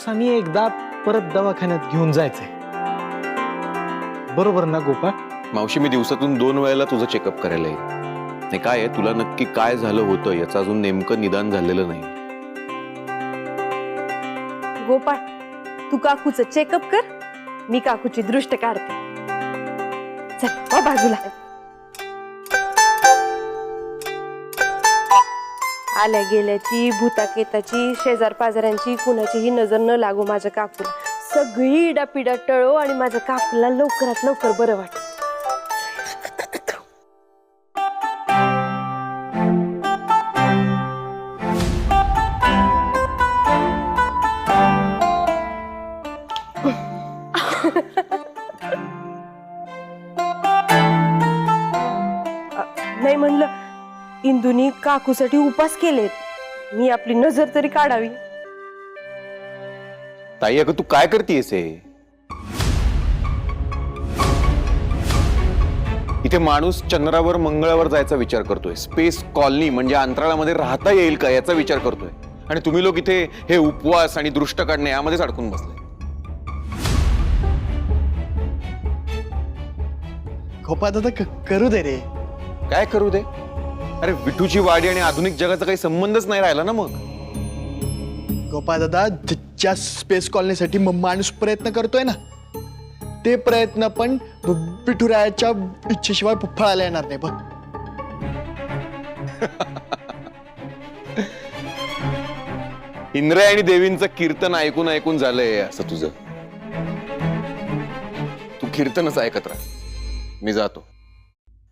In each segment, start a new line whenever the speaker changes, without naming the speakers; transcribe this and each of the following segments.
दिवसांनी एकदा परत दवाखान्यात घेऊन जायचंय, बरोबर ना गोपाळ?
मावशी, मी दिवसातून 2 वेळेला तुझं चेकअप करायला येईल. नाही काय आहे, तुला नक्की काय झालं होतं याचं अजून नेमकं निदान झालेलं नाही.
गोपाळ, तू काकूचं चेकअप कर, मी काकूची दृष्ट काढते. चल बाजूला. आल्या गेल्याची, भूताकेताची, शेजार पाजाऱ्यांची कुणाचीही नजर न लागू माझ्या काकूला. सगळी इडापिडा टळो आणि माझ्या काकूला लवकरात लवकर बरं वाट. नाही म्हणलं, इंदूनी काकूसाठी उपास केलेत, मी आपली नजर तरी काढावी.
ताई, अगं तू काय करतेयस हे? इथे माणूस चंद्रावर मंगळावर जायचा विचार करतोय, स्पेस कॉलनी म्हणजे अंतराळामध्ये राहता येईल का याचा विचार करतोय, आणि तुम्ही लोक इथे हे उपवास आणि दृष्ट काढणे यामध्येच अडकून बसले.
गोपाळ दादा करू दे रे.
काय करू दे? अरे विठूची वाडी आणि आधुनिक जगाचा काही संबंधच नाही राहिला ना मग.
गोपाळ दादा, ज्या स्पेस कॉलनीसाठी माणूस प्रयत्न करतोय ना, ते प्रयत्न पण विठुरायाच्या इच्छेशिवाय फळायला येणार नाही बघ.
इंद्रायणी देवींचं कीर्तन ऐकून ऐकून झालंय असं तुझं. तू कीर्तनच ऐकत राहा, मी जातो.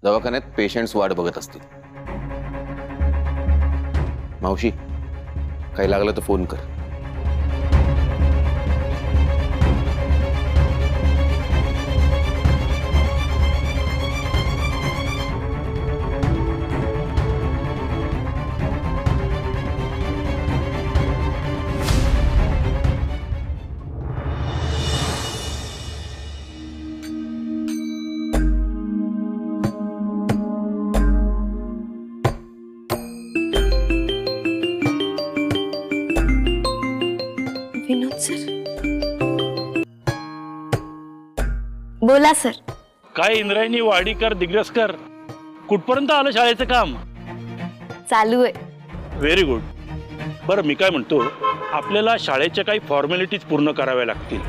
दवाखान्यात पेशंट्स वाट बघत असतील. मावशी, काही लागलं तर फोन कर.
विनोद सर. बोला सर.
काय इंद्रायणी, वाडीकर, दिग्रसकर, कुठपर्यंत आलं शाळेचं काम?
चालू आहे.
Very good. बरं, मी काय म्हणतो, आपल्याला शाळेच्या काही फॉर्मॅलिटीज पूर्ण कराव्या लागतील.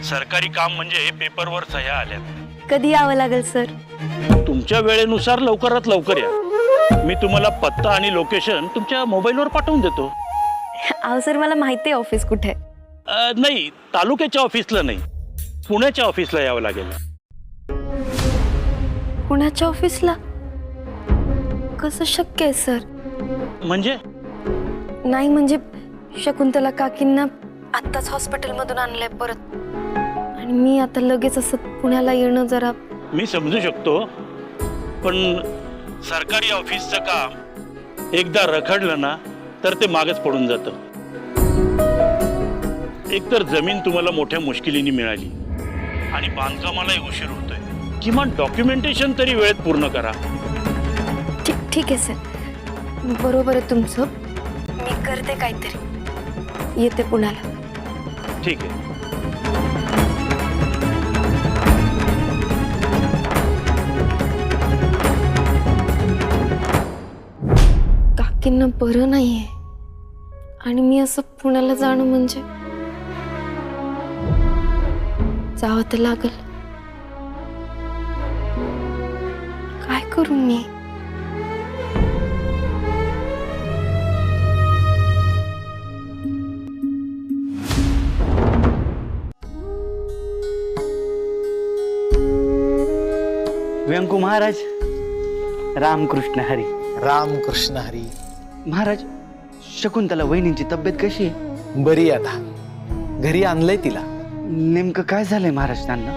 सरकारी काम म्हणजे पेपरवर सह्या आल्या.
कधी यावं लागेल सर?
तुमच्या वेळेनुसार लवकरात लवकर या. मी तुम्हाला पत्ता आणि लोकेशन तुमच्या मोबाईलवर पाठवून देतो.
अहो सर, मला माहिती आहे ऑफिस कुठे.
नाही, तालुक्याच्या ऑफिसला नाही, पुण्याच्या ऑफिसला यावं लागेल.
पुण्याच्या ऑफिसला? कसं शक्य आहे सर?
म्हणजे?
नाही म्हणजे शकुंतला काकींना आत्ताच हॉस्पिटलमधून आणलंय परत, आणि मी आता लगेच असं पुण्याला येणं जरा.
मी समजू शकतो, पण सरकारी ऑफिसचं काम एकदा रखडलं ना तर ते मागच पडून जातं. एकतर जमीन तुम्हाला मोठ्या मुश्किलीने मिळाली आणि बांधकामालाही उशीर होतोय. किमान डॉक्युमेंटेशन तरी वेळेत पूर्ण करा.
ठीक आहे सर, बरोबर आहे तुमचं. मी करते काहीतरी, येते पुण्याला.
ठीक आहे.
काकींना बरं नाहीये आणि मी असं पुण्याला जाणं म्हणजे जावं तर लागल. काय करू मी?
व्यंकू महाराज, रामकृष्ण हरी.
रामकृष्ण हरी.
महाराज, शकुंतला वहिनींची तब्येत कशी आहे?
बरी आता, घरी आणलंय तिला.
नेमकं काय झालंय महाराज त्यांना?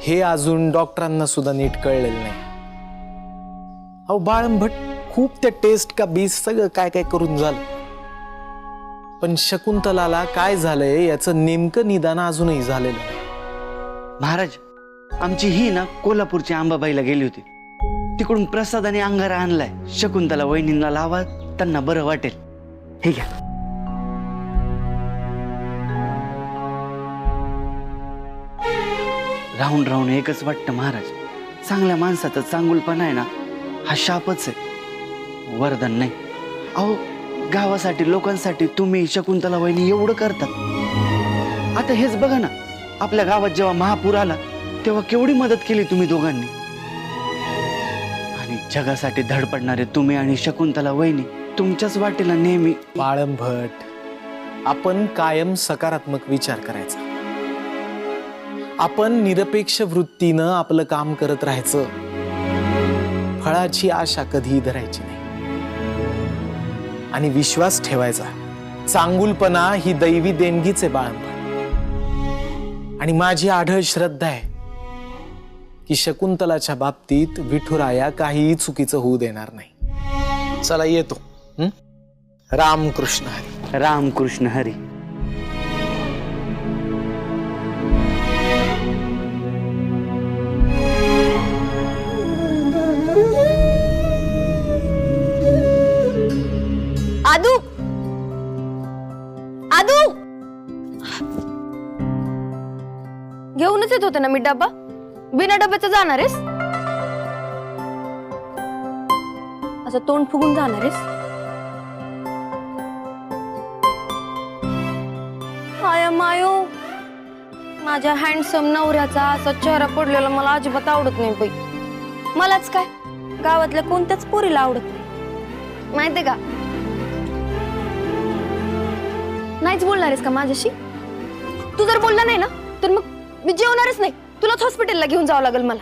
हे अजून डॉक्टरांना सुद्धा नीट कळलेलं नाही. अहो बाळंभट खूप त्या टेस्ट का बीस सगळं काय काय करून झालं, पण शकुंतलाला काय झालंय याचं नेमकं निदान अजूनही झालेलं नाही.
महाराज, आमची ही ना कोल्हापूरच्या अंबाबाईला गेली होती. तिकडून प्रसाद आणि अंगारा आणलाय. शकुंतला वहिनींना लावा, त्यांना बरं वाटेल. हे घ्या. राहून राहून एकच वाटतं महाराज, चांगल्या माणसाचा चांगुलपणा आहे ना हा शापच आहे, वरदान नाही. अहो गावासाठी लोकांसाठी तुम्ही शकुंतला वहिनी एवढं करतात. आता हेच बघा ना, आपल्या गावात जेव्हा महापूर आला तेव्हा केवढी मदत केली तुम्ही दोघांनी. आणि जगासाठी धडपडणारे तुम्ही आणि शकुंतला वहिनी तुमच्याच वाटेला नेहमी.
बाळंभट, आपण कायम सकारात्मक विचार करायचा. आपण निरपेक्ष वृत्तीनं आपलं काम करत राहायचं. फळाची आशा कधीही धरायची नाही आणि विश्वास ठेवायचा. चांगुलपणा ही दैवी देणगीच आहे बाळंभट. आणि माझी आढळ श्रद्धा आहे की शकुंतलाच्या बाबतीत विठुराया काहीही चुकीचं होऊ देणार नाही. चला येतो. रामकृष्ण हरी.
रामकृष्ण हरी.
आदू, आदू, घेऊनच येत होते ना मी डबा. बिना डब्याचं जाणार आहेस? असं तोंड फुगून जाणार आहेस? हाय मायो, माझ्या हँडसम नवऱ्याचा असा चेहरा पडलेला मला अजिबात आवडत नाही बाई. मलाच काय, गावातल्या कोणत्याच पोरीला आवडत नाही, माहितीये का? नाहीच बोलणार आहेस का माझ्याशी? तू जर बोलला नाही ना तर मग मी जेवणारच नाही. तुलाच हॉस्पिटलला घेऊन जावं लागेल मला.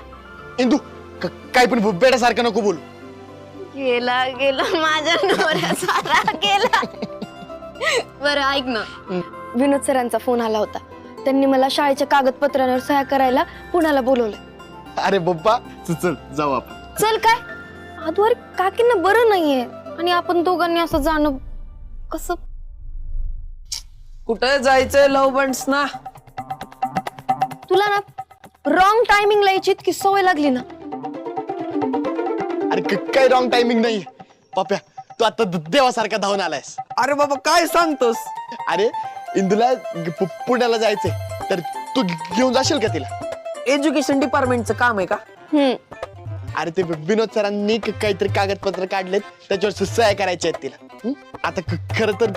इंदू काय पण बेड्यासारखं नको बोलू.
गेला गेला माझ्या नवऱ्याचा गेला. बरं ऐक ना, विनोद सरांचा फोन आला होता. त्यांनी मला शाळेच्या कागदपत्रांवर सह्या करायला पुण्याला बोलवलं.
अरे बाप्पा, चल जाऊ आपण.
चल काय? आदू काकींना बरं नाहीये आणि आपण दोघांनी असं जाणं कसं?
कुठे जायचंय लव बंड्स ना?
तुला ना रॉंग टायमिंगला यायची इतकी सवय लागली ना.
अरे काही रॉंग टायमिंग नाही पप्या. तू आता देवासारखा धावून आलायस.
अरे बाबा काय सांगतोस?
अरे इंदूला पुण्याला जायचंय, तर तू घेऊन जाशील का तिला?
एज्युकेशन डिपार्टमेंटचं काम आहे का?
अरे ते विनोद सरांनी काहीतरी कागदपत्र काढलेत, त्याच्यावर सह्या करायच्या आहेत तिला. आता खरं तर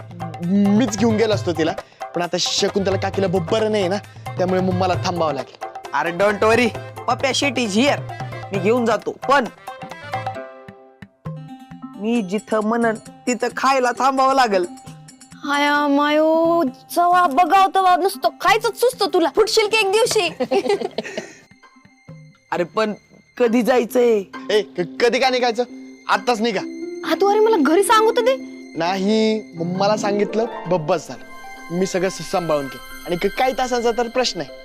मीच घेऊन गेलो असतो तिला, पण आता शकुंतला काकीला बरं नाही ना, त्यामुळे मग मला थांबावं लागेल.
अरे don't worry, Pappya Shet is here. मी घेऊन जातो, पण मी जिथं म्हणन तिथं खायला थांबावं लागल.
हाय मायो, जवा बघाव तवा नुसतं खायचं सुचतं तुला. फुटशील की एक दिवशी.
अरे पण कधी जायचंय?
ए कधी का निघायचं? आत्ताच निघा.
आदू अरे मला घरी सांगू तर दे.
नाही, मग मला सांगितलं बस झालं. मी सगळं सांभाळून घे. आणि काही तासांचा तर प्रश्न आहे.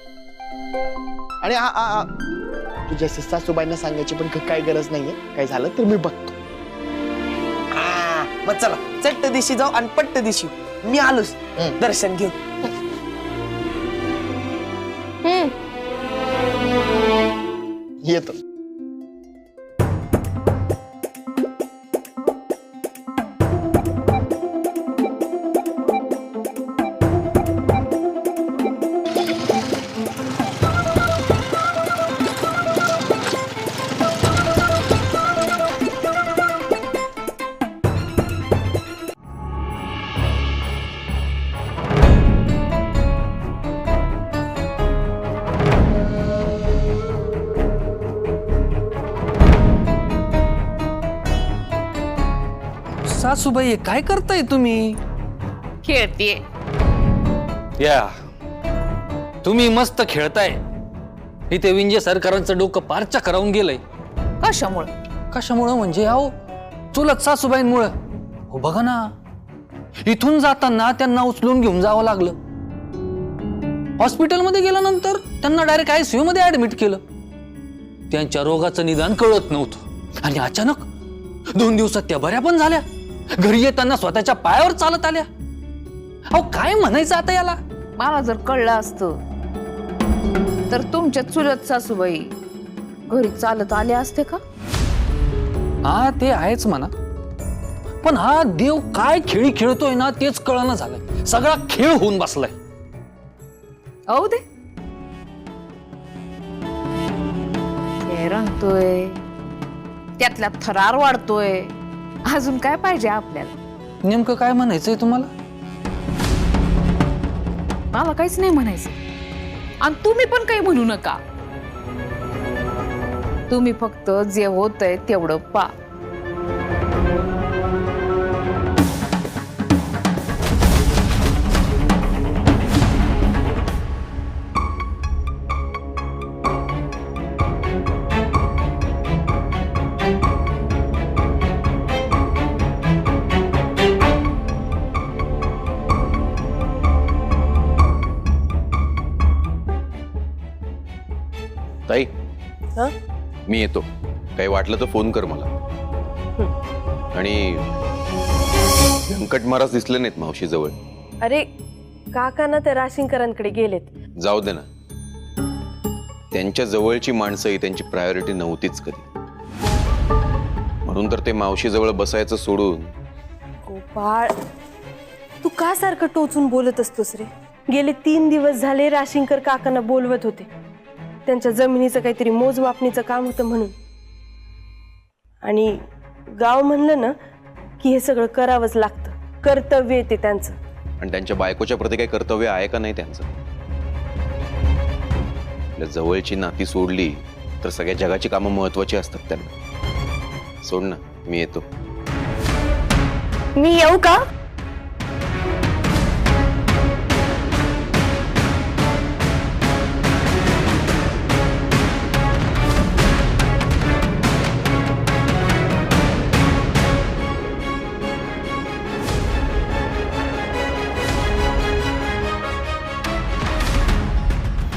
आणि तुझ्या सासूबाईंना सांगायची पण काही गरज नाहीये. काही झालं तर मी बघतो.
मग चला चट्ट दिशी जाऊ आणि पट्ट दिशी. मी आलोच दर्शन घेऊ.
येतो.
सासूबाई काय करताय तुम्ही?
खेळतीये.
या तुम्ही मस्त खेळताय. इथे विंजे सरकारांचं डोकं पार चक्रावून गेलंय.
कशामुळं?
कशामुळं म्हणजे अहो चुलत सासूबाईंमुळं. हो बघा ना, इथून जाताना त्यांना उचलून घेऊन जावं लागलं. हॉस्पिटलमध्ये गेल्यानंतर त्यांना डायरेक्ट ICU मध्ये ऍडमिट केलं. त्यांच्या रोगाचं निदान कळत नव्हतं आणि अचानक 2 दिवसात त्या बऱ्या पण झाल्या. घरी येताना स्वतःच्या पायावर चालत आल्या. अहो काय म्हणायचं आता याला?
मला जर कळलं असतं तर तुमच्या चुलत सासूबाई घरी चालत आले असते का?
हा ते आहेच म्हणा, पण हा देव काय खेळी खेळतोय ना तेच कळना झालंय. सगळा खेळ होऊन बसलाय.
अहो दे. पाय रंगतोय, त्यातला थरार वाढतोय. अजून काय पाहिजे आपल्याला?
नेमकं काय म्हणायचंय तुम्हाला?
मला काहीच नाही म्हणायचं, आणि तुम्ही पण काही म्हणू नका. तुम्ही फक्त जे होतंय तेवढं पा.
ताई मी येतो, काही वाटलं तर फोन कर मला. आणि व्यंकट महाराज दिसले नाहीत मावशी जवळ.
अरे काका ना त्या राशिंकरांकडे गेलेत.
जाऊ दे ना, त्यांच्या जवळची माणसं ही त्यांची प्रायोरिटी नव्हतीच कधी, म्हणून तर ते मावशी जवळ बसायचं सोडून.
गोपाळ, तू का सारखं टोचून बोलत असतोस रे? गेले 3 दिवस झाले राशिंकर काकांना बोलवत होते, त्यांच्या जमिनीचं काहीतरी मोजमापणीचं काम होतं म्हणून. आणि गाव म्हणलं ना की हे सगळं करावंच लागतं, कर्तव्य आहे ते त्यांचं.
आणि त्यांच्या बायकोच्या प्रती काही कर्तव्य आहे का नाही त्यांचं? आपल्या जवळची नाती सोडली तर सगळ्या जगाची कामं महत्वाची असतात त्यांना. सोड ना, मी येतो.
मी येऊ का?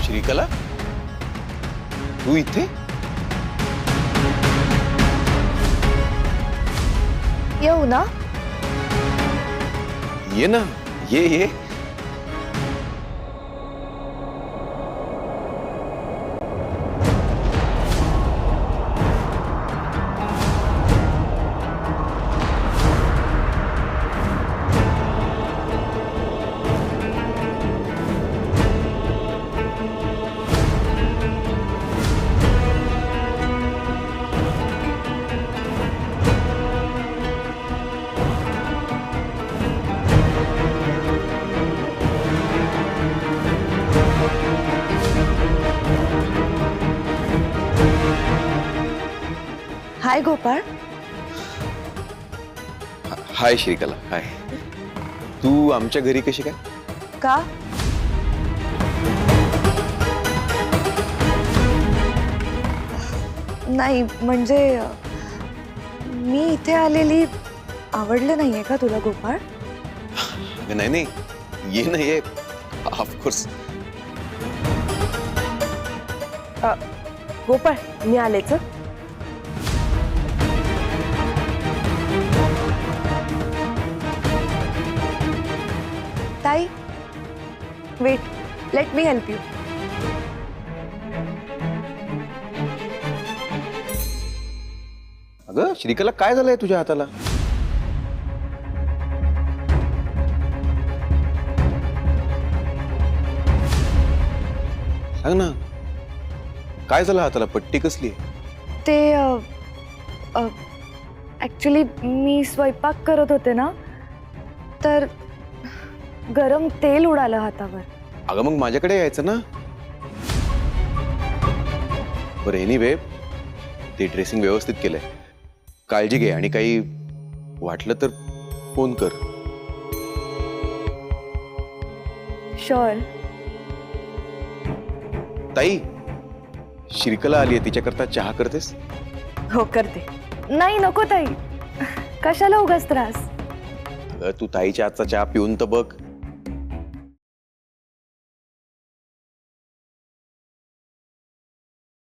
श्रीकला, तू इथे?
येऊ ना?
ये ना, ये.
हाय गोपाळ.
हाय श्रीकला, हाय. तू आमच्या घरी कशी काय?
का? नाही म्हणजे मी इथे आलेली आवडलं नाहीये का तुला गोपाळ?
नाही नाही, ये ना, ये. ऑफकोर्स.
गोपाळ, मी आलेच.
ताई, wait, let me help you.
अगं श्रीकला, काय झालंय तुझ्या हाताला? सांग ना, काय झालं हाताला? पट्टी कसली आहे?
ते ऍक्च्युली मी स्वयंपाक करत होते ना, तर गरम तेल उडालं हातावर.
अगं मग माझ्याकडे यायचं ना. बरं, एनिवे, ते ड्रेसिंग व्यवस्थित केलंय. काळजी घे, आणि काही वाटलं तर फोन कर.
शुअर.
ताई, श्रीकला आली आहे, तिच्याकरता चहा करतेस?
हो, करते.
नाही नको ताई, कशाला उगाच त्रास.
तू ताईच्या हातचा चहा पिऊन तर बघ.